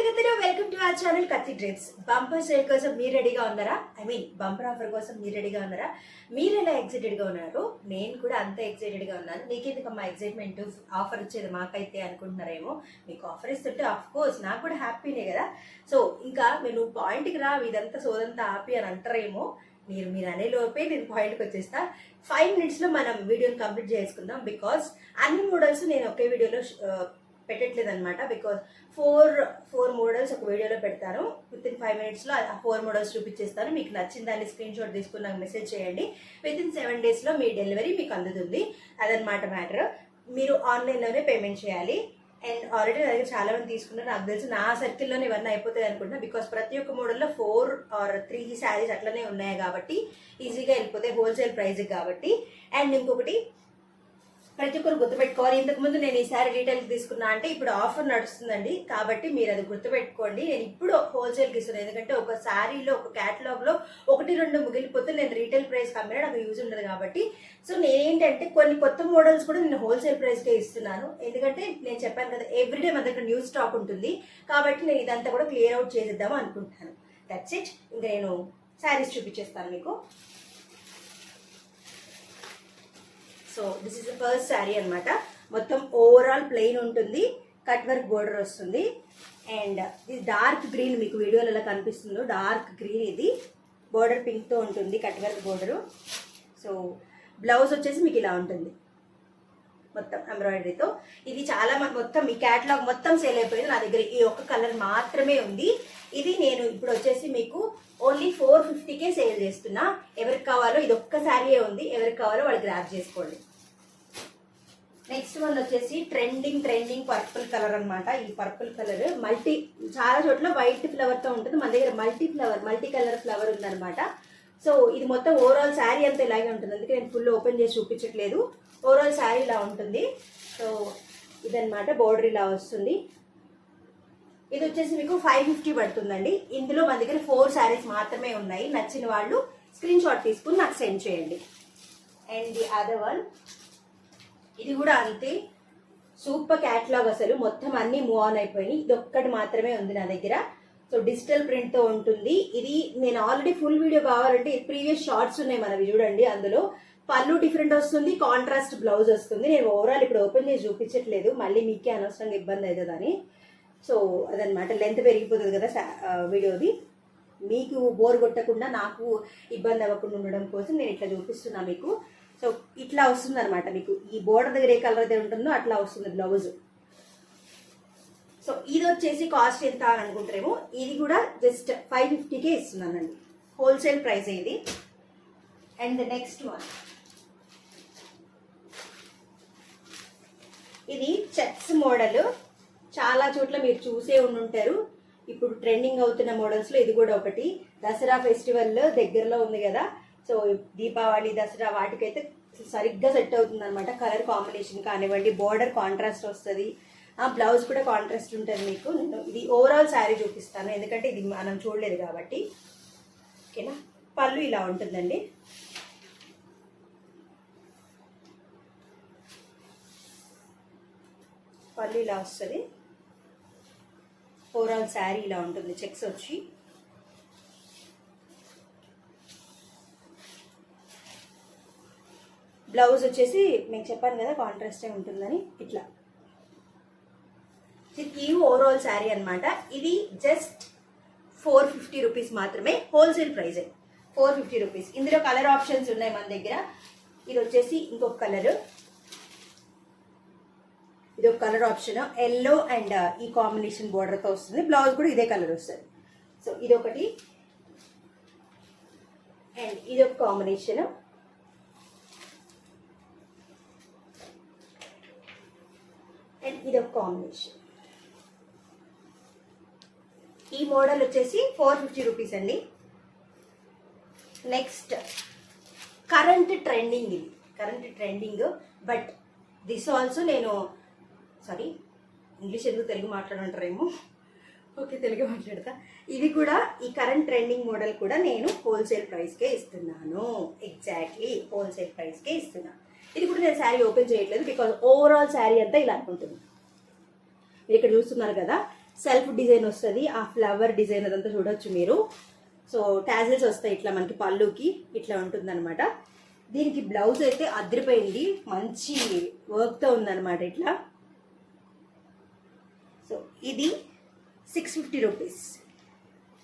అందరూ welcome to our channel కత్తి dreams. Bumper sale కోసం మీరు రెడీగా ఉన్నారా? బంపర్ ఆఫర్ కోసం మీరు రెడీగా ఉన్నారా? మీరు ఎలా ఎక్సైటెడ్గా ఉన్నారు? నేను కూడా అంత ఎక్సైటెడ్గా ఉన్నాను. నీకెందుకమ్మా ఎక్సైట్మెంట్, ఆఫర్ వచ్చేది మాకైతే అనుకుంటున్నారేమో. మీకు ఆఫర్ ఇస్తుంటే ఆఫ్ కోర్స్ నాకు కూడా హ్యాపీనే కదా. సో ఇంకా నువ్వు పాయింట్కి రా, ఇదంతా సోదంతా ఆపి అని అంటారేమో. మీరు అనే లోపే నేను పాయింట్కి వచ్చేస్తా. 5 minutesలో మనం వీడియోని కంప్లీట్ చేసుకుందాం. బికాస్ అన్ని మోడల్స్ నేను ఒకే వీడియోలో పెట్టట్లేదు అనమాట. బికాస్ ఫోర్ మోడల్స్ ఒక వీడియోలో పెడతాను. వితిన్ 5 minutesలో ఆ 4 మోడల్స్ చూపించేస్తాను. మీకు నచ్చిన దాన్ని స్క్రీన్ షాట్ తీసుకుని నాకు మెసేజ్ చేయండి. వితిన్ 7 daysలో మీ డెలివరీ మీకు అందుతుంది. అదనమాట మ్యాటర్. మీరు ఆన్లైన్లోనే పేమెంట్ చేయాలి. అండ్ ఆల్రెడీ నా దగ్గర చాలా మంది తీసుకున్నారు. నాకు తెలిసి నా సర్కిల్లోనే ఇవన్నీ అయిపోతాయి అనుకుంటున్నా. బికాస్ ప్రతి ఒక్క మోడల్లో 4 or 3 శారీస్ అట్లనే ఉన్నాయి కాబట్టి ఈజీగా వెళ్ళిపోతాయి, హోల్సేల్ ప్రైస్ కాబట్టి. అండ్ ఇంకొకటి ప్రతి ఒక్కరు గుర్తుపెట్టుకోవాలి. ఇంతకుముందు నేను ఈ శారీ రీటైల్కి తీసుకున్నా అంటే ఇప్పుడు ఆఫర్ నడుస్తుందండి, కాబట్టి మీరు అది గుర్తుపెట్టుకోండి. నేను ఇప్పుడు హోల్సేల్కి ఇస్తున్నాను. ఎందుకంటే ఒక శారీలో ఒక క్యాటలాగ్లో 1-2 మిగిలిపోతే నేను రీటైల్ ప్రైస్ కమ్మినా నాకు యూజ్ ఉండదు కాబట్టి. సో నేనేంటంటే కొన్ని కొత్త మోడల్స్ కూడా నేను హోల్సేల్ ప్రైస్కే ఇస్తున్నాను. ఎందుకంటే నేను చెప్పాను కదా, ఎవ్రీడే మన దగ్గర న్యూ స్టాక్ ఉంటుంది కాబట్టి నేను ఇదంతా కూడా క్లియర్ అవుట్ చేసేద్దాం అనుకుంటున్నాను. That's it. ఇంకా నేను శారీస్ చూపించేస్తాను మీకు. So this is the first sari అనమాట. మొత్తం ఓవరాల్ ప్లెయిన్ ఉంటుంది, కట్ వర్క్ బోర్డర్ వస్తుంది. అండ్ ఇది డార్క్ గ్రీన్, మీకు వీడియోలో ఎలా కనిపిస్తుందో డార్క్ గ్రీన్. ఇది బోర్డర్ పింక్తో ఉంటుంది, cut work border. So blouse వచ్చేసి మీకు ఇలా ఉంటుంది మొత్తం ఎంబ్రాయిడరీతో. ఇది చాలా మొత్తం ఈ క్యాటలాగ్ మొత్తం సేల్ అయిపోయింది. నా దగ్గర ఈ ఒక్క కలర్ మాత్రమే ఉంది. ఇది నేను ఇప్పుడు వచ్చేసి మీకు ఓన్లీ 450కే సేల్ చేస్తున్నా. ఎవరికి కావాలో, ఇది ఒక్క శారీయే ఉంది, ఎవరికి కావాలో వాళ్ళు గ్రాబ్ చేసుకోండి. నెక్స్ట్ వన్ వచ్చేసి ట్రెండింగ్ పర్పుల్ కలర్ అనమాట. ఈ పర్పుల్ కలర్ చాలా చోట్ల వైట్ ఫ్లవర్తో ఉంటుంది, మన దగ్గర మల్టీ కలర్ ఫ్లవర్ ఉందన్నమాట. సో ఇది మొత్తం ఓవరాల్ శారీ అంతా ఇలాగే ఉంటుంది, అందుకే నేను ఫుల్ ఓపెన్ చేసి చూపించట్లేదు. ఓవరాల్ శారీ ఇలా ఉంటుంది. సో ఇదనమాట, బోర్డర్ ఇలా వస్తుంది. ఇది వచ్చేసి మీకు 550 పడుతుందండి. ఇందులో మన దగ్గర 4 శారీస్ మాత్రమే ఉన్నాయి. నచ్చిన వాళ్ళు స్క్రీన్ షాట్ తీసుకుని నాకు సెండ్ చేయండి. అండ్ ది అదర్ వన్, ఇది కూడా అంతే, సూపర్ క్యాటలాగ్. అసలు మొత్తం అన్ని మూవ్ ఆన్ అయిపోయినాయి. ఇది ఒక్కటి మాత్రమే ఉంది నా దగ్గర. సో డిజిటల్ ప్రింట్తో ఉంటుంది. ఇది నేను ఆల్రెడీ ఫుల్ వీడియో కావాలంటే ప్రీవియస్ షార్ట్స్ ఉన్నాయి మనవి, చూడండి. అందులో పళ్ళు డిఫరెంట్ వస్తుంది, కాంట్రాస్ట్ బ్లౌజ్ వస్తుంది. నేను ఓవరాల్ ఇప్పుడు ఓపెన్ చేసి చూపించట్లేదు, మళ్ళీ మీకే అనవసరంగా ఇబ్బంది అవుతుందని. సో అదనమాట, లెంత్ పెరిగిపోతుంది కదా వీడియోది. మీకు బోర్ కొట్టకుండా నాకు ఇబ్బంది అవ్వకుండా ఉండడం కోసం నేను ఇట్లా చూపిస్తున్నా మీకు. సో ఇట్లా వస్తుంది అనమాట. మీకు ఈ బోర్డర్ దగ్గర ఏ కలర్ అయితే ఉంటుందో అట్లా వస్తుంది బ్లౌజ్. సో ఇది వచ్చేసి కాస్ట్ ఎంత అని అనుకుంటారేమో, ఇది కూడా జస్ట్ 550కే ఇస్తున్నానండి, హోల్సేల్ ప్రైస్ ఇది. అండ్ నెక్స్ట్ వన్, ఇది చెక్స్ మోడల్. చాలా చోట్ల మీరు చూసే ఉండుంటారు. ఇప్పుడు ట్రెండింగ్ అవుతున్న మోడల్స్లో ఇది కూడా ఒకటి. దసరా ఫెస్టివల్ దగ్గరలో ఉంది కదా, సో దీపావళి, దసరా వాటికైతే సరిగ్గా సెట్ అవుతుంది అనమాట. కలర్ కాంబినేషన్ కానివ్వండి, బోర్డర్ కాంట్రాస్ట్ వస్తుంది, బ్లౌజ్ కూడా కాంట్రాస్ట్ ఉంటుంది మీకు. నేను ఇది ఓవరాల్ శారీ చూపిస్తాను, ఎందుకంటే ఇది మనం చూడలేదు కాబట్టి. ఓకేనా. పళ్ళు ఇలా ఉంటుందండి. పళ్ళు ఇలా వస్తుంది. ఓవరాల్ శారీ ఇలా ఉంటుంది, చెక్స్ వచ్చి. బ్లౌజ్ వచ్చేసి మీకు చెప్పాను కదా కాంట్రాస్టే ఉంటుందని. ఇట్లా ఈ ఓవరాల్ శారీ అనమాట. ఇది జస్ట్ 450 రూపీస్ మాత్రమే, హోల్సేల్ ప్రైజే 450 రూపీస్. ఇందులో కలర్ ఆప్షన్స్ ఉన్నాయి మన దగ్గర. ఇది వచ్చేసి ఇంకొక కలర్, ఇది ఒక కలర్ ఆప్షన్, ఎల్లో అండ్ ఈ కాంబినేషన్ బోర్డర్తో వస్తుంది. బ్లౌజ్ కూడా ఇదే కలర్ వస్తుంది. సో ఇది ఒకటి, అండ్ ఇది ఒక కాంబినేషన్. అండ్ ఇది ఒక కాంబినేషన్. ఈ మోడల్ వచ్చేసి 450 రూపీస్ అండి. నెక్స్ట్ కరెంట్ ట్రెండింగ్, ఇది current trending. But this also నేను ఇంగ్లీష్ ఎందుకు తెలుగు మాట్లాడుంటారేమో, ఓకే తెలుగు మాట్లాడతా. ఇది కూడా ఈ కరెంట్ ట్రెండింగ్ మోడల్ కూడా నేను హోల్సేల్ ప్రైస్కే ఇస్తున్నాను. ఎగ్జాక్ట్లీ హోల్సేల్ ప్రైస్కే ఇస్తున్నాను. ఇది కూడా నేను శారీ ఓపెన్ చేయట్లేదు, బికాజ్ ఓవరాల్ శారీ అంతా ఇలా ఉంటుంది. మీరు ఇక్కడ చూస్తున్నారు కదా, సెల్ఫ్ డిజైన్ వస్తుంది, ఆ ఫ్లవర్ డిజైన్ అదంతా చూడొచ్చు మీరు. సో టాజిల్స్ వస్తాయి ఇట్లా మనకి పళ్ళుకి, ఇట్లా ఉంటుందన్నమాట. దీనికి బ్లౌజ్ అయితే అదిరిపోయింది, మంచి వర్క్తో ఉందన్నమాట ఇట్లా. సో ఇది 650 రూపీస్.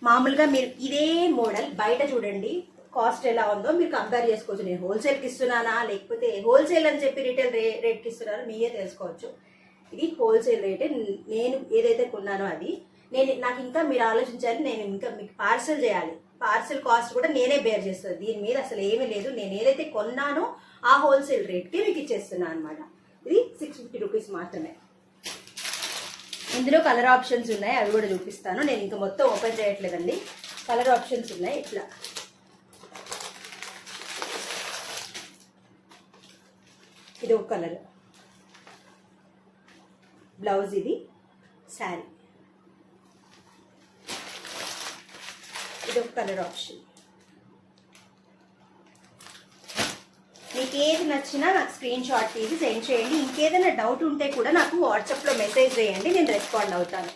మామూలుగా మీరు ఇదే మోడల్ బయట చూడండి కాస్ట్ ఎలా ఉందో మీరు కంపేర్ చేసుకోవచ్చు. నేను హోల్సేల్కి ఇస్తున్నానా లేకపోతే హోల్సేల్ అని చెప్పి రీటైల్ రేట్కి ఇస్తున్నానో మీరే తెలుసుకోవచ్చు. ఇది హోల్సేల్ రేటే, నేను ఏదైతే కొన్నానో అది. నాకు ఇంకా మీరు ఆలోచించాలి, నేను ఇంకా మీకు పార్సల్ చేయాలి, పార్సల్ కాస్ట్ కూడా నేనే బేర్ చేస్తాను. దీని మీద అసలు ఏమీ లేదు, నేను ఏదైతే కొన్నానో ఆ హోల్సేల్ రేట్కి మీకు ఇచ్చేస్తున్నాను అనమాట. ఇది 650 రూపీస్ మాత్రమే. ఇందులో కలర్ ఆప్షన్స్ ఉన్నాయి, అవి కూడా చూపిస్తాను. నేను ఇంకా మొత్తం ఓపెన్ చేయట్లేదండి, కలర్ ఆప్షన్స్ ఉన్నాయి. ఇట్లా ఇది ఒక కలర్ బ్లౌజ్, ఇది శారీ, ఇది ఒక కలర్ ఆప్షన్. మీకు ఏది నచ్చినా నాకు స్క్రీన్ షాట్ తీసి సెండ్ చేయండి. ఇంకేదైనా డౌట్ ఉంటే కూడా నాకు వాట్సాప్లో మెసేజ్ చేయండి, నేను రెస్పాండ్ అవుతాను.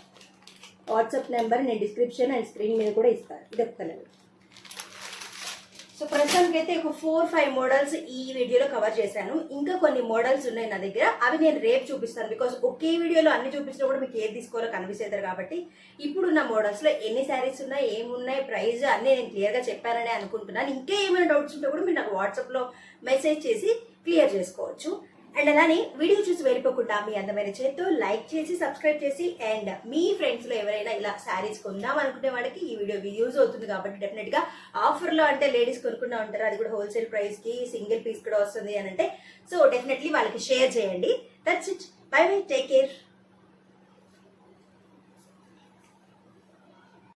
వాట్సాప్ నెంబర్ నేను డిస్క్రిప్షన్ అండ్ స్క్రీన్ మీద కూడా ఇస్తాను. ఇది ఒక కలర్. సో ప్రస్తుతానికి అయితే ఒక 4-5 మోడల్స్ ఈ వీడియోలో కవర్ చేశాను. ఇంకా కొన్ని మోడల్స్ ఉన్నాయి నా దగ్గర, అవి నేను రేపు చూపిస్తాను. బికాస్ ఒకే వీడియోలో అన్ని చూపించినా కూడా మీకు ఏది తీసుకోవాలో కనిపిస్తారు కాబట్టి ఇప్పుడున్న మోడల్స్లో ఎన్ని శారీస్ ఉన్నాయి, ఏమున్నాయి, ప్రైస్ అన్నీ నేను క్లియర్గా చెప్పానని అనుకుంటున్నాను. ఇంకా ఏమైనా డౌట్స్ ఉంటే కూడా మీరు నాకు వాట్సాప్లో మెసేజ్ చేసి క్లియర్ చేసుకోవచ్చు. అండ్ అలానే వీడియో చూసి వెళ్ళిపోకుండా మీ అందమైన చేతితో లైక్ చేసి సబ్స్క్రైబ్ చేసి, అండ్ మీ ఫ్రెండ్స్లో ఎవరైనా ఇలా శారీస్ కొందాం అనుకునే వాళ్ళకి ఈ వీడియో యూజ్ అవుతుంది కాబట్టి డెఫినెట్గా ఆఫర్లో, అంటే లేడీస్ కొనుక్కున్నా ఉంటారు, అది కూడా హోల్సేల్ ప్రైస్కి సింగిల్ పీస్ కూడా వస్తుంది అని అంటే, సో డెఫినెట్లీ వాళ్ళకి షేర్ చేయండి. That's it, by by, take care.